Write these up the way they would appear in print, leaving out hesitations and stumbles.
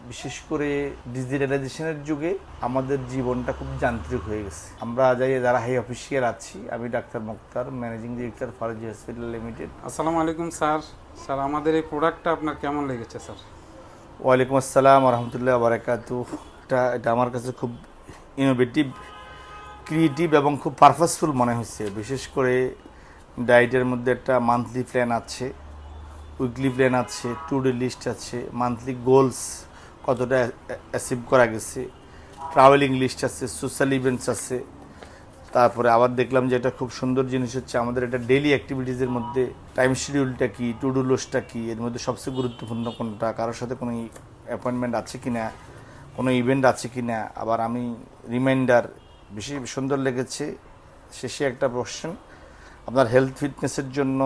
বিশেষ করে ডিজিটালাইজেশনের যুগে আমাদের জীবনটা খুব যান্ত্রিক হয়ে গেছে। আমরা যারা হাই অফিসিয়াল আছি, আমি ডাক্তার মুক্তার, ম্যানেজিং ডিরেক্টর ফরেজি হসপিটাল লিমিটেড। আসসালামু আলাইকুম স্যার। স্যার, আমাদের এই প্রোডাক্টটা আপনার কেমন লেগেছে স্যার? ওয়ালাইকুম আসসালাম রহমতুল্লাহ বারাকাতু। এটা আমার কাছে খুব ইনোভেটিভ, ক্রিয়েটিভ এবং খুব পারপাসফুল মনে হচ্ছে। বিশেষ করে ডায়েটের মধ্যে একটা মান্থলি প্ল্যান আছে, উইকলি প্ল্যান আছে, টু ডে লিস্ট আছে, মান্থলি গোলস কতটা অ্যাচিভ করা গেছে, ট্রাভেলিং লিস্ট আছে, সোশ্যাল ইভেন্টস আছে। তারপরে আবার দেখলাম যে এটা খুব সুন্দর জিনিস হচ্ছে, আমাদের এটা ডেইলি অ্যাক্টিভিটিসের মধ্যে টাইম শিডিউলটা কি, টু ডু লিস্টটা কি, এর মধ্যে সবচেয়ে গুরুত্বপূর্ণ কোনটা, কারোর সাথে কোনো অ্যাপয়েন্টমেন্ট আছে কি না, কোনো ইভেন্ট আছে কি না, আবার আমি রিমাইন্ডার বেশি সুন্দর লেগেছে। শেষে একটা কোশ্চেন, আপনার হেলথ ফিটনেসের জন্য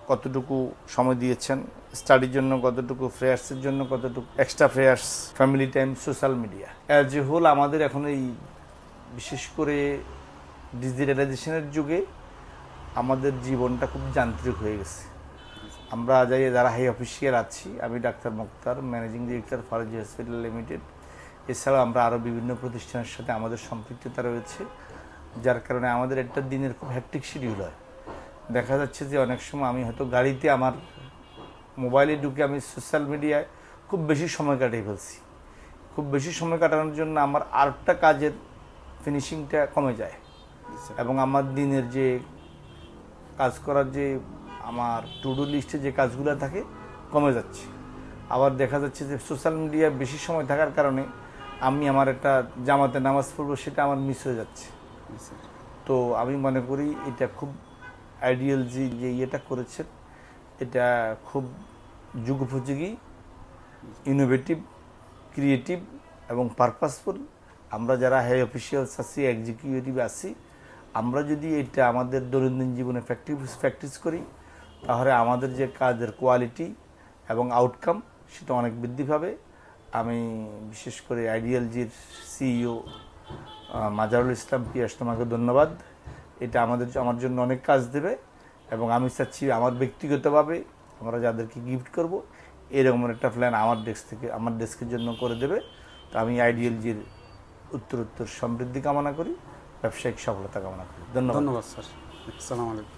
কতটুকু সময় দিয়েছেন, স্টাডির জন্য কতটুকু, ফ্রেয়ার্সের জন্য কতটুকু, এক্সট্রা ফ্রেয়ার্স, family time, social media. As a whole আমাদের এখন এই বিশেষ করে ডিজিটালাইজেশনের যুগে আমাদের জীবনটা খুব যান্ত্রিক হয়ে গেছে। আমরা যারা হাই অফিসিয়াল আছি, আমি ডাক্তার মুক্তার, ম্যানেজিং ডিরেক্টর ফরেজি হসপিটাল লিমিটেড। এছাড়াও আমরা আরও বিভিন্ন প্রতিষ্ঠানের সাথে আমাদের সম্পৃক্ততা রয়েছে, যার কারণে আমাদের একটা দিনের খুব হ্যাকটিক শিডিউল হয়। দেখা যাচ্ছে যে অনেক সময় আমি হয়তো গাড়িতে আমার মোবাইলে ঢুকে আমি সোশ্যাল মিডিয়ায় খুব বেশি সময় কাটিয়ে ফেলছি। খুব বেশি সময় কাটানোর জন্য আমার আরেকটা কাজের ফিনিশিংটা কমে যায় এবং আমার দিনের যে কাজ করার যে আমার টু ডু লিস্টে যে কাজগুলো থাকে কমে যাচ্ছে। আবার দেখা যাচ্ছে যে সোশ্যাল মিডিয়ায় বেশি সময় থাকার কারণে আমি আমার একটা জামাতে নামাজ পড়বো, সেটা আমার মিস হয়ে যাচ্ছে। তো আমি মনে করি এটা খুব আইডিয়াল যে ইয়েটা করেছেন, এটা খুব যুগোপযোগী, ইনোভেটিভ, ক্রিয়েটিভ এবং পারপাসফুল। আমরা যারা হাই অফিসিয়ালস আছি, এক্সিকিউটিভ আছি, আমরা যদি এটা আমাদের দৈনন্দিন জীবনে প্র্যাকটিস করি, তাহলে আমাদের যে কাজের কোয়ালিটি এবং আউটকাম সেটা অনেক বৃদ্ধি পাবে। আমি বিশেষ করে আইডিয়ালজির সিইও মাজারুল ইসলাম পিয়াস, তোমাকে ধন্যবাদ। এটা আমার জন্য অনেক কাজ দেবে এবং আমি চাচ্ছি আমার ব্যক্তিগতভাবে আমরা যাদেরকে গিফট করব, এরকম একটা প্ল্যান আমার ডেস্কের জন্য করে দেবে। তো আমি আইডিয়ালজির উত্তরোত্তর সমৃদ্ধি কামনা করি, ব্যবসায়িক সফলতা কামনা করি। ধন্যবাদ। ধন্যবাদ স্যার। আসসালামু আলাইকুম।